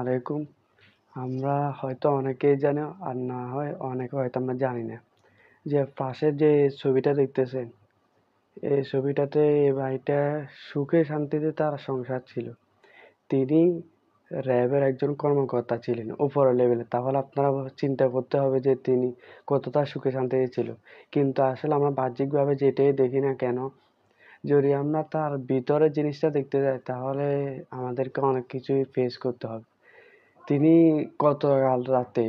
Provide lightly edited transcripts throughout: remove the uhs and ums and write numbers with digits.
আলাইকুম। আমরা হয়তো অনেকেই জানি আর না হয় অনেকে হয়তো আমরা জানি না। যে পাশে যে ছবিটা দেখতেছেন, এই ছবিটাতে এই ভাইটা সুখে শান্তিতে তার সংসার ছিল। তিনি র্যাবের একজন কর্মকর্তা ছিলেন উপরের লেভেলে। তাহলে আপনারা চিন্তা করতে হবে যে তিনি কতটা সুখে শান্তিতে ছিল। কিন্তু আসলে আমরা বাহ্যিকভাবে যেটাই দেখি না কেন, যদি আমরা তার ভিতরের জিনিসটা দেখতে যাই তাহলে আমাদেরকে অনেক কিছুই ফেস করতে হবে। তিনি গতকাল রাতে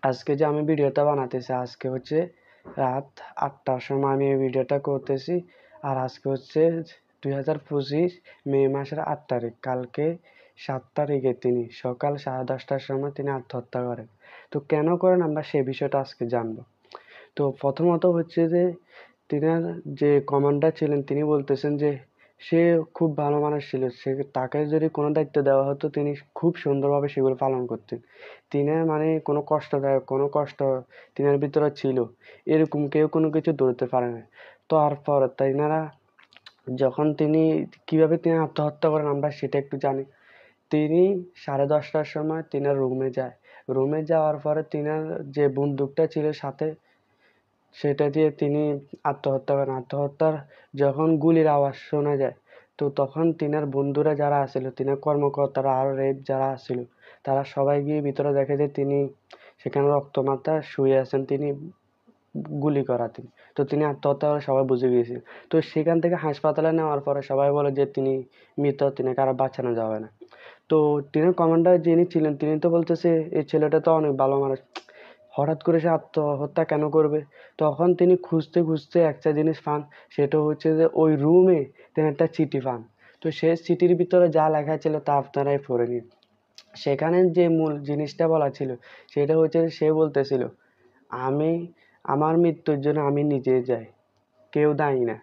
আজকে যে আমি ভিডিওটা বানাতেছি, আজকে হচ্ছে রাত ৮টার সময় আমি এই ভিডিওটা করতেছি। আর আজকে হচ্ছে ২০২৫ মে মাসের ৮ তারিখ। কালকে ৭ তারিখে তিনি সকাল 10:30টার সময় তিনি আত্মহত্যা করেন। তো কেন করেন আমরা সে বিষয়টা আজকে জানবো। তো প্রথমত হচ্ছে যে তিনার যে কমান্ডার ছিলেন তিনি বলতেছেন যে সে খুব ভালো মানুষ ছিল। তাকে যদি কোনো দায়িত্ব দেওয়া হতো তিনি খুব সুন্দরভাবে সেগুলো পালন করতেন। তিনার মানে কোনো কষ্টদায়ক কোনো কষ্ট তিনার ভিতরে ছিল, এরকম কেউ কোনো কিছু ধরতে পারে না। তারপর তিনারা যখন তিনি কিভাবে তিনি আত্মহত্যা করেন আমরা সেটা একটু জানি। তিনি 10:30টার সময় তিনার রুমে যায়। রুমে যাওয়ার পরে তিনার যে বন্দুকটা ছিল সাথে সেটা দিয়ে তিনি আত্মহত্যা করেন। আত্মহত্যার যখন গুলির আওয়াজ শোনা যায়, তো তখন তিনার বন্ধুরা যারা আছিল, তিনার কর্মকর্তারা আরো রেপ যারা আছিল, তারা সবাই গিয়ে ভিতরে দেখে যে তিনি সেখানে রক্তমাখা শুয়ে আছেন, তিনি গুলি করা তিনি। তো তিনি আত্মহত্যা করে সবাই বুঝে গিয়েছিল। তো সেখান থেকে হাসপাতালে নেওয়ার পরে সবাই বলে যে তিনি মৃত, তিনাকে আর বাঁচানো যাবে না। তো টিনের কমান্ডার যিনি ছিলেন তিনি তো বলতেছে এই ছেলেটা তো অনেক ভালো মানুষ, হঠাৎ করে সে আত্মহত্যা কেন করবে? তখন তিনি খুঁজতে খুঁজতে একটা জিনিস পান, সেটা হচ্ছে যে ওই রুমে তিনি একটা চিঠি পান। তো সেই চিঠির ভিতরে যা লেখা ছিল তা আপনারাই পড়ে নিন। সেখানে যে মূল জিনিসটা বলা ছিল সেটা হচ্ছে সে বলতেছিল, আমি আমার মৃত্যুর জন্য আমি নিজে যাই, কেউ দায়ী না।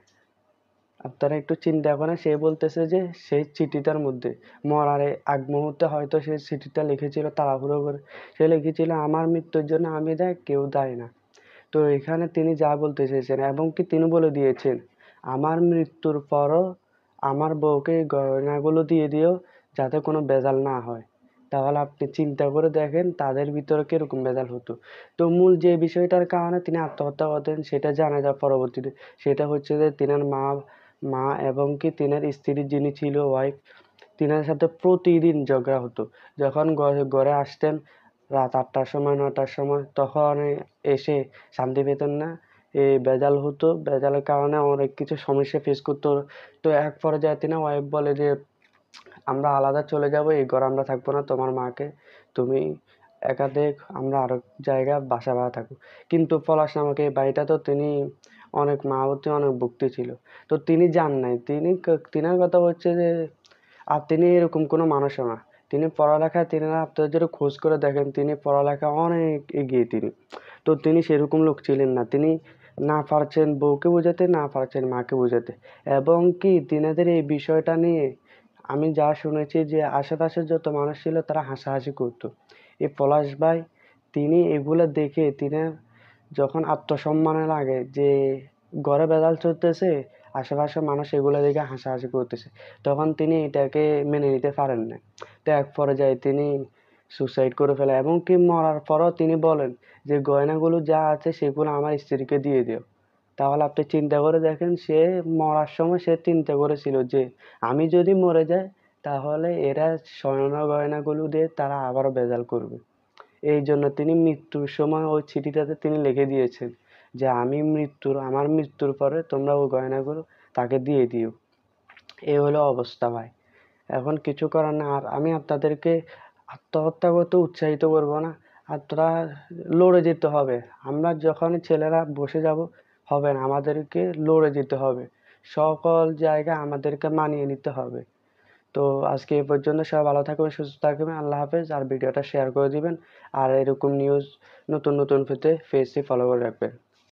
আপনারা একটু চিন্তা করেন, সে বলতেছে যে সেই চিঠিটার মধ্যে মরার আগ মুহূর্তে হয়তো সে চিঠিটা লিখেছিল তাড়াহুড়ো করে। সে লিখেছিল আমার মৃত্যুর জন্য আমি দায়ী, কেউ দায়ী না। তো এখানে তিনি যা বলতে চেয়েছেন এবং কি তিনি বলে দিয়েছেন, আমার মৃত্যুর পরও আমার বউকে এই গয়নাগুলো দিয়ে দিও যাতে কোনো ভেজাল না হয়। তাহলে আপনি চিন্তা করে দেখেন তাদের ভিতরে কিরকম ভেজাল হতো। তো মূল যে বিষয়টার কারণে তিনি আত্মহত্যা করতেন সেটা জানা যায় পরবর্তীতে। সেটা হচ্ছে যে তিনার মা এবং কি তিনার স্ত্রী যিনি ছিল ওয়াইফ, তিনার সাথে প্রতিদিন ঝগড়া হতো। যখন ঘরে আসতেন রাত ৮টার সময় ৯টার সময়, তখন এসে শান্তি পেতেন না। এই ভেজাল হতো, ভেজালের কারণে অনেক কিছু সমস্যা ফেস করতে হতো। তো এক পর্যায়ে তিনার ওয়াইফ বলে যে আমরা আলাদা চলে যাব, এই ঘরে আমরা থাকবো না, তোমার মাকে তুমি একা দেখ, আমরা আরেক জায়গায় বাসা ভাড়া থাকবো। কিন্তু পলাশ নামক এই বাড়িটা তো তিনি অনেক মায়াবতী অনেক ভক্তি ছিল, তো তিনি যান নাই। তিনার কথা হচ্ছে যে আর তিনি এরকম কোনো মানুষও না। তিনি পড়ালেখায় তিনারা আপনারা যদি খোঁজ করে দেখেন তিনি পড়ালেখায় অনেক এগিয়ে তিনি। তো তিনি সেরকম লোক ছিলেন না। তিনি না পারছেন বউকে বোঝাতে, না পারছেন মাকে বোঝাতে। এবং কি তিনাদের এই বিষয়টা নিয়ে আমি যা শুনেছি যে আশেপাশের যত মানুষ ছিল তারা হাসাহাসি করতো। এই পলাশ ভাই তিনি এগুলো দেখে তিনার যখন আত্মসম্মানে লাগে যে ঘরে ভেজাল চলতেছে, আশেপাশের মানুষ এগুলো দেখে হাসাহাসি করতেছে, তখন তিনি এটাকে মেনে নিতে পারেন না। তো এক পর্যায়ে তিনি সুসাইড করে ফেলে এবং কি মরার পরও তিনি বলেন যে গয়নাগুলো যা আছে সেগুলো আমার স্ত্রীকে দিয়ে দিও। তাহলে আপনি চিন্তা করে দেখেন, সে মরার সময় সে চিন্তা করেছিল যে আমি যদি মরে যাই তাহলে এরা স্বর্ণ গয়নাগুলো দিয়ে তারা আবারও ভেজাল করবে। এই জন্য তিনি মৃত্যুর সময় ওই চিঠিটাতে তিনি লিখে দিয়েছেন যে আমার মৃত্যুর পরে তোমরা ওই গয়নাগুলো তাকে দিয়ে দিও। এই হলো অবস্থা ভাই। এখন কিছু করার না। আর আমি আপনাদেরকে আত্মহত্যা করতে উৎসাহিত করব না। আপনারা লড়ে যেতে হবে। আমরা যখনই ছেলেরা বসে যাব হবে না, আমাদেরকে লড়ে যেতে হবে। সকল জায়গায় আমাদেরকে মানিয়ে নিতে হবে। তো আজকে এই পর্যন্ত, সবাই ভালো থাকবেন, সুস্থ থাকবেন। আল্লাহ হাফেজ। আর ভিডিওটা শেয়ার করে দিবেন। আর এরকম নিউজ নতুন নতুন পেতে পেজটি ফলো করে রাখবেন।